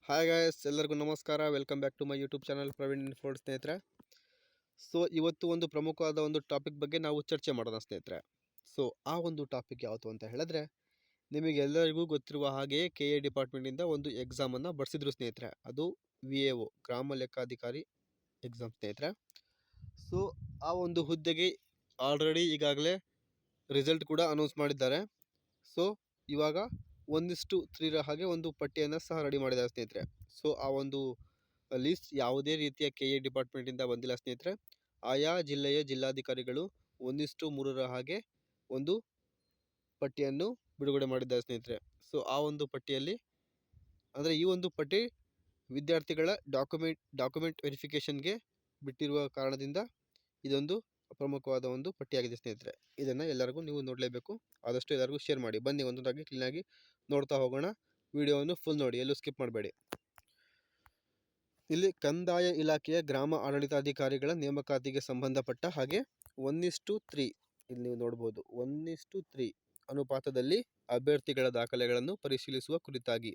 Hi guys, ಎಲ್ಲರಿಗೂ ನಮಸ್ಕಾರ. Welcome back to my YouTube channel Praveen ಇನ್ಫೋರ್ಡ್ ಸ್ನೇಹಿತರೆ. ಇವತ್ತು ಒಂದು ಪ್ರಮುಖವಾದ ಒಂದು ಟಾಪಿಕ್ ಬಗ್ಗೆ ನಾವು ಚರ್ಚೆ ಮಾಡೋಣ ಸ್ನೇಹಿತರೆ. ಆ ಒಂದು ಟಾಪಿಕ್ ಯಾವುದು ಅಂತ ಹೇಳಿದ್ರೆ, ನಿಮಗೆಲ್ಲರಿಗೂ ಗೊತ್ತಿರುವ ಹಾಗೆಯೇ KA ಡಿಪಾರ್ಟ್ಮೆಂಟಿಂದ ಒಂದು ಎಕ್ಸಾಮನ್ನು ಬರೆಸಿದ್ರು ಸ್ನೇಹಿತರೆ. ಅದು VAO ಗ್ರಾಮ ಲೆಕ್ಕಾಧಿಕಾರಿ ಎಕ್ಸಾಮ್ ಸ್ನೇಹಿತರೆ. ಆ ಒಂದು ಹುದ್ದೆಗೆ ಆಲ್ರೆಡಿ ಈಗಾಗಲೇ ರಿಸಲ್ಟ್ ಕೂಡ ಅನೌನ್ಸ್ ಮಾಡಿದ್ದಾರೆ. ಇವಾಗ 1:3 ಹಾಗೆ ಒಂದು ಪಟ್ಟಿಯನ್ನು ಸಹ ರೆಡಿ ಮಾಡಿದ್ದಾರೆ ಸ್ನೇಹಿತರೆ. ಆ ಒಂದು ಲಿಸ್ಟ್ ಯಾವುದೇ ರೀತಿಯ KA ಡಿಪಾರ್ಟ್ಮೆಂಟಿಂದ ಬಂದಿಲ್ಲ ಸ್ನೇಹಿತರೆ. ಆಯಾ ಜಿಲ್ಲೆಯ ಜಿಲ್ಲಾಧಿಕಾರಿಗಳು 1:3 ಹಾಗೆ ಒಂದು ಪಟ್ಟಿಯನ್ನು ಬಿಡುಗಡೆ ಮಾಡಿದ್ದಾರೆ ಸ್ನೇಹಿತರೆ. ಆ ಒಂದು ಪಟ್ಟಿಯಲ್ಲಿ ಅಂದರೆ ಈ ಒಂದು ಪಟ್ಟಿ ವಿದ್ಯಾರ್ಥಿಗಳ ಡಾಕ್ಯುಮೆಂಟ್ ವೆರಿಫಿಕೇಷನ್ಗೆ ಬಿಟ್ಟಿರುವ ಕಾರಣದಿಂದ ಇದೊಂದು ಪ್ರಮುಖವಾದ ಒಂದು ಪಟ್ಟಿಯಾಗಿದೆ ಸ್ನೇಹಿತರೆ. ಇದನ್ನು ಎಲ್ಲರಿಗೂ ನೀವು ನೋಡಲೇಬೇಕು. ಆದಷ್ಟು ಎಲ್ಲರಿಗೂ ಶೇರ್ ಮಾಡಿ. ಬನ್ನಿ ಒಂದೊಂದಾಗಿ ಕ್ಲೀನಾಗಿ ನೋಡ್ತಾ ಹೋಗೋಣ. ವಿಡಿಯೋವನ್ನು ಫುಲ್ ನೋಡಿ, ಎಲ್ಲೂ ಸ್ಕಿಪ್ ಮಾಡಬೇಡಿ. ಇಲ್ಲಿ ಕಂದಾಯ ಇಲಾಖೆಯ ಗ್ರಾಮ ಆಡಳಿತಾಧಿಕಾರಿಗಳ ನೇಮಕಾತಿಗೆ ಸಂಬಂಧಪಟ್ಟ ಹಾಗೆ 1:3 ಇಲ್ಲಿ ನೀವು ನೋಡ್ಬೋದು 1:3 ಅನುಪಾತದಲ್ಲಿ ಅಭ್ಯರ್ಥಿಗಳ ದಾಖಲೆಗಳನ್ನು ಪರಿಶೀಲಿಸುವ ಕುರಿತಾಗಿ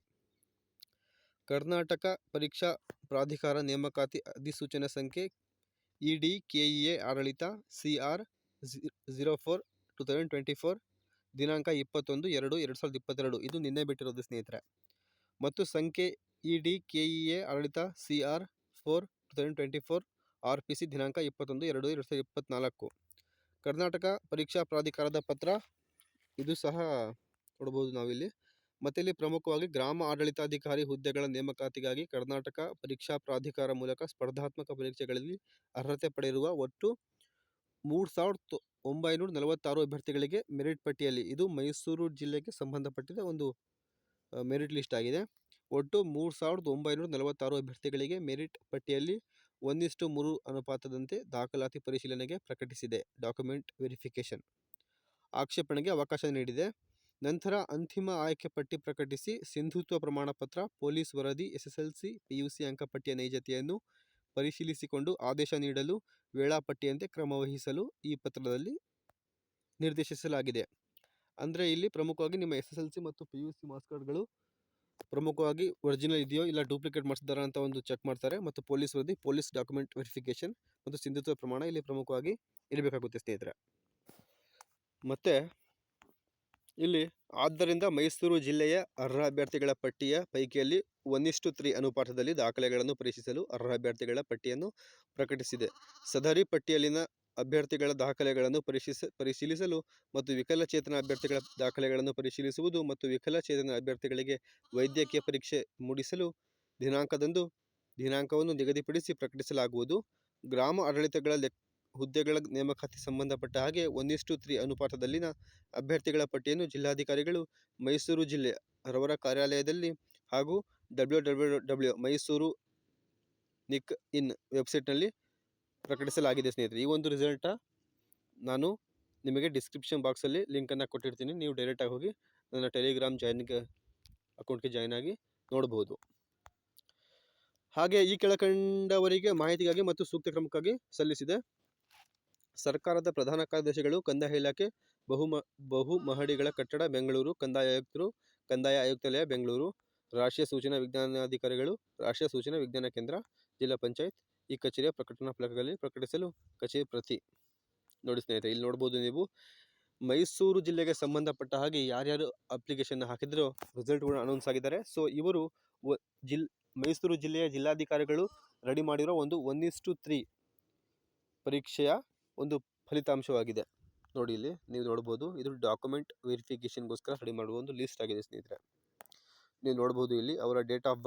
ಕರ್ನಾಟಕ ಪರೀಕ್ಷಾ ಪ್ರಾಧಿಕಾರ ನೇಮಕಾತಿ ಅಧಿಸೂಚನೆ ಸಂಖ್ಯೆ ED/KEA ಆಡಳಿತ CR04/2024 ದಿನಾಂಕ 21/2/2022 ಇದು ನಿನ್ನೆ ಬಿಟ್ಟಿರೋದು ಸ್ನೇಹಿತರೆ. ಮತ್ತು ಸಂಖ್ಯೆ ED/KEA ಆಡಳಿತ CR4/2024 RPC ದಿನಾಂಕ 21/2/2024 ಕರ್ನಾಟಕ ಪರೀಕ್ಷಾ ಪ್ರಾಧಿಕಾರದ ಪತ್ರ ಇದು ಸಹ ನೋಡ್ಬೋದು ನಾವಿಲ್ಲಿ. ಮತ್ತು ಇಲ್ಲಿ ಪ್ರಮುಖವಾಗಿ ಗ್ರಾಮ ಆಡಳಿತಾಧಿಕಾರಿ ಹುದ್ದೆಗಳ ನೇಮಕಾತಿಗಾಗಿ ಕರ್ನಾಟಕ ಪರೀಕ್ಷಾ ಪ್ರಾಧಿಕಾರ ಮೂಲಕ ಸ್ಪರ್ಧಾತ್ಮಕ ಪರೀಕ್ಷೆಗಳಲ್ಲಿ ಅರ್ಹತೆ ಪಡೆದಿರುವ ಒಟ್ಟು 3,946 ಅಭ್ಯರ್ಥಿಗಳಿಗೆ ಮೆರಿಟ್ ಪಟ್ಟಿಯಲ್ಲಿ, ಇದು ಮೈಸೂರು ಜಿಲ್ಲೆಗೆ ಸಂಬಂಧಪಟ್ಟಿದ ಒಂದು ಮೆರಿಟ್ ಲಿಸ್ಟ್ ಆಗಿದೆ. ಒಟ್ಟು 3,946 ಅಭ್ಯರ್ಥಿಗಳಿಗೆ ಮೆರಿಟ್ ಪಟ್ಟಿಯಲ್ಲಿ 1:3 ಅನುಪಾತದಂತೆ ದಾಖಲಾತಿ ಪರಿಶೀಲನೆಗೆ ಪ್ರಕಟಿಸಿದೆ. ಡಾಕ್ಯುಮೆಂಟ್ ವೆರಿಫಿಕೇಷನ್ ಆಕ್ಷೇಪಣೆಗೆ ಅವಕಾಶ ನೀಡಿದೆ. ನಂತರ ಅಂತಿಮ ಆಯ್ಕೆ ಪಟ್ಟಿ ಪ್ರಕಟಿಸಿ ಸಿಂಧುತ್ವ ಪ್ರಮಾಣ ಪತ್ರ, ಪೊಲೀಸ್ ವರದಿ, SSLC, PUC ಅಂಕಪಟ್ಟಿಯ ನೈಜತೆಯನ್ನು ಪರಿಶೀಲಿಸಿಕೊಂಡು ಆದೇಶ ನೀಡಲು ವೇಳಾಪಟ್ಟಿಯಂತೆ ಕ್ರಮವಹಿಸಲು ಈ ಪತ್ರದಲ್ಲಿ ನಿರ್ದೇಶಿಸಲಾಗಿದೆ. ಅಂದರೆ ಇಲ್ಲಿ ಪ್ರಮುಖವಾಗಿ ನಿಮ್ಮ SSLC ಮತ್ತು PUC ಮಾರ್ಕ್ಸ್ ಕಾರ್ಡ್ಗಳು ಪ್ರಮುಖವಾಗಿ ಒರಿಜಿನಲ್ ಇದೆಯೋ ಇಲ್ಲ ಡೂಪ್ಲಿಕೇಟ್ ಮಾಡಿಸಿದಾರ ಅಂತ ಒಂದು ಚೆಕ್ ಮಾಡ್ತಾರೆ. ಮತ್ತು ಪೊಲೀಸ್ ವರದಿ, ಪೊಲೀಸ್ ಡಾಕ್ಯುಮೆಂಟ್ ವೆರಿಫಿಕೇಷನ್ ಮತ್ತು ಸಿಂಧುತ್ವ ಪ್ರಮಾಣ ಇಲ್ಲಿ ಪ್ರಮುಖವಾಗಿ ಇರಬೇಕಾಗುತ್ತೆ ಸ್ನೇಹಿತರೆ. ಮತ್ತು ಇಲ್ಲಿ ಆದ್ದರಿಂದ ಮೈಸೂರು ಜಿಲ್ಲೆಯ ಅರ್ಹ ಅಭ್ಯರ್ಥಿಗಳ ಪಟ್ಟಿಯ ಪೈಕಿಯಲ್ಲಿ 1:3 ಅನುಪಾತದಲ್ಲಿ ದಾಖಲೆಗಳನ್ನು ಪರೀಕ್ಷಿಸಲು ಅರ್ಹ ಅಭ್ಯರ್ಥಿಗಳ ಪಟ್ಟಿಯನ್ನು ಪ್ರಕಟಿಸಿದೆ. ಸದರಿ ಪಟ್ಟಿಯಲ್ಲಿನ ಅಭ್ಯರ್ಥಿಗಳ ದಾಖಲೆಗಳನ್ನು ಪರಿಶೀಲಿಸಲು ಮತ್ತು ವಿಕಲಚೇತನ ಅಭ್ಯರ್ಥಿಗಳ ದಾಖಲೆಗಳನ್ನು ಪರಿಶೀಲಿಸುವುದು ಮತ್ತು ವಿಕಲಚೇತನ ಅಭ್ಯರ್ಥಿಗಳಿಗೆ ವೈದ್ಯಕೀಯ ಪರೀಕ್ಷೆ ಮೂಡಿಸಲು ದಿನಾಂಕವನ್ನು ನಿಗದಿಪಡಿಸಿ ಪ್ರಕಟಿಸಲಾಗುವುದು. ಗ್ರಾಮ ಆಡಳಿತಗಳ ಹುದ್ದೆಗಳ ನೇಮಕಾತಿ ಸಂಬಂಧಪಟ್ಟ ಹಾಗೆ 1:3 ಅನುಪಾತದಲ್ಲಿನ ಅಭ್ಯರ್ಥಿಗಳ ಪಟ್ಟಿಯನ್ನು ಜಿಲ್ಲಾಧಿಕಾರಿಗಳು ಮೈಸೂರು ಜಿಲ್ಲೆ ರವರ ಕಾರ್ಯಾಲಯದಲ್ಲಿ ಹಾಗೂ www.mysuru.nic.in ವೆಬ್ಸೈಟ್ನಲ್ಲಿ ಪ್ರಕಟಿಸಲಾಗಿದೆ ಸ್ನೇಹಿತರೆ. ಈ ಒಂದು ರಿಸಲ್ಟ ನಾನು ನಿಮಗೆ ಡಿಸ್ಕ್ರಿಪ್ಷನ್ ಬಾಕ್ಸಲ್ಲಿ ಲಿಂಕನ್ನು ಕೊಟ್ಟಿರ್ತೀನಿ. ನೀವು ಡೈರೆಕ್ಟಾಗಿ ಹೋಗಿ ನನ್ನ ಟೆಲಿಗ್ರಾಮ್ ಅಕೌಂಟ್ಗೆ ಜಾಯ್ನ್ ಆಗಿ ನೋಡ್ಬೋದು. ಹಾಗೆ ಈ ಕೆಳಕಂಡವರಿಗೆ ಮಾಹಿತಿಗಾಗಿ ಮತ್ತು ಸೂಕ್ತ ಕ್ರಮಕ್ಕಾಗಿ ಸಲ್ಲಿಸಿದೆ. ಸರ್ಕಾರದ ಪ್ರಧಾನ ಕಾರ್ಯದರ್ಶಿಗಳು, ಕಂದಾಯ ಇಲಾಖೆ, ಬಹುಮಹಡಿಗಳ ಕಟ್ಟಡ, ಬೆಂಗಳೂರು. ಕಂದಾಯ ಆಯುಕ್ತರು, ಕಂದಾಯ ಆಯುಕ್ತಾಲಯ, ಬೆಂಗಳೂರು. ರಾಷ್ಟ್ರೀಯ ಸೂಚನಾ ವಿಜ್ಞಾನಾಧಿಕಾರಿಗಳು, ರಾಷ್ಟ್ರೀಯ ಸೂಚನಾ ವಿಜ್ಞಾನ ಕೇಂದ್ರ, ಜಿಲ್ಲಾ ಪಂಚಾಯತ್. ಈ ಕಚೇರಿಯ ಪ್ರಕಟಣಾ ಫಲಕಗಳಲ್ಲಿ ಪ್ರಕಟಿಸಲು ಕಚೇರಿ ಪ್ರತಿ. ನೋಡಿ ಸ್ನೇಹಿತರೆ, ಇಲ್ಲಿ ನೋಡ್ಬೋದು ನೀವು ಮೈಸೂರು ಜಿಲ್ಲೆಗೆ ಸಂಬಂಧಪಟ್ಟ ಹಾಗೆ ಯಾರ್ಯಾರು ಅಪ್ಲಿಕೇಶನ್ ಹಾಕಿದ್ರೋ ರಿಸಲ್ಟ್ ಕೂಡ ಅನೌನ್ಸ್ ಆಗಿದ್ದಾರೆ. ಇವರು ಮೈಸೂರು ಜಿಲ್ಲೆಯ ಜಿಲ್ಲಾಧಿಕಾರಿಗಳು ರೆಡಿ ಮಾಡಿರೋ ಒಂದು 1:3 ಪರೀಕ್ಷೆಯ ಒಂದು ಫಲಿತಾಂಶವಾಗಿದೆ. ನೋಡಿ ಇಲ್ಲಿ ನೀವು ನೋಡ್ಬೋದು, ಇದು ಡಾಕ್ಯುಮೆಂಟ್ ವೆರಿಫಿಕೇಷನ್ಗೋಸ್ಕರ ರೆಡಿ ಮಾಡುವ ಒಂದು ಲಿಸ್ಟ್ ಆಗಿದೆ ಸ್ನೇಹಿತರೆ. ನೀವು ನೋಡ್ಬೋದು ಇಲ್ಲಿ ಅವರ ಡೇಟ್ ಆಫ್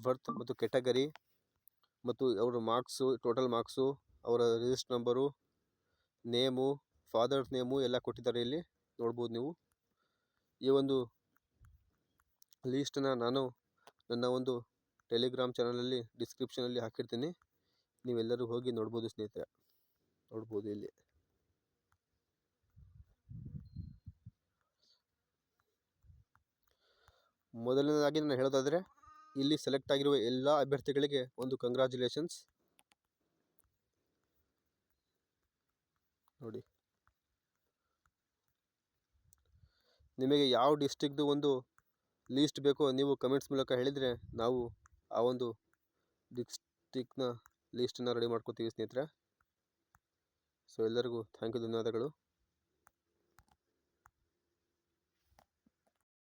ಬರ್ತ್ ಮತ್ತು ಕೆಟಗರಿ ಮತ್ತು ಅವರ ಮಾರ್ಕ್ಸು, ಟೋಟಲ್ ಮಾರ್ಕ್ಸು, ಅವರ register number, name, father's name ಎಲ್ಲ ಕೊಟ್ಟಿದ್ದಾರೆ. ಇಲ್ಲಿ ನೋಡ್ಬೋದು ನೀವು. ಈ ಒಂದು ಲೀಸ್ಟನ್ನು ನಾನು ನನ್ನ ಒಂದು ಟೆಲಿಗ್ರಾಮ್ ಚಾನಲಲ್ಲಿ ಡಿಸ್ಕ್ರಿಪ್ಷನಲ್ಲಿ ಹಾಕಿರ್ತೀನಿ. ನೀವೆಲ್ಲರೂ ಹೋಗಿ ನೋಡ್ಬೋದು ಸ್ನೇಹಿತರೆ. ನೋಡ್ಬೋದು ಇಲ್ಲಿ ಮೊದಲನೇದಾಗಿ ನಾನು ಹೇಳೋದಾದರೆ, ಇಲ್ಲಿ ಸೆಲೆಕ್ಟ್ ಆಗಿರುವ ಎಲ್ಲ ಅಭ್ಯರ್ಥಿಗಳಿಗೆ ಒಂದು ಕಂಗ್ರ್ಯಾಚುಲೇಷನ್ಸ್. ನೋಡಿ, ನಿಮಗೆ ಯಾವ ಡಿಸ್ಟ್ರಿಕ್ಟ್ದು ಒಂದು ಲೀಸ್ಟ್ ಬೇಕೋ ನೀವು ಕಮೆಂಟ್ಸ್ ಮೂಲಕ ಹೇಳಿದರೆ ನಾವು ಆ ಒಂದು ಡಿಸ್ಟಿಕ್ನ ಲೀಸ್ಟನ್ನು ರೆಡಿ ಮಾಡ್ಕೊತೀವಿ ಸ್ನೇಹಿತರೆ. ಸೊ ಎಲ್ಲರಿಗೂ ಥ್ಯಾಂಕ್ ಯು, ಧನ್ಯವಾದಗಳು.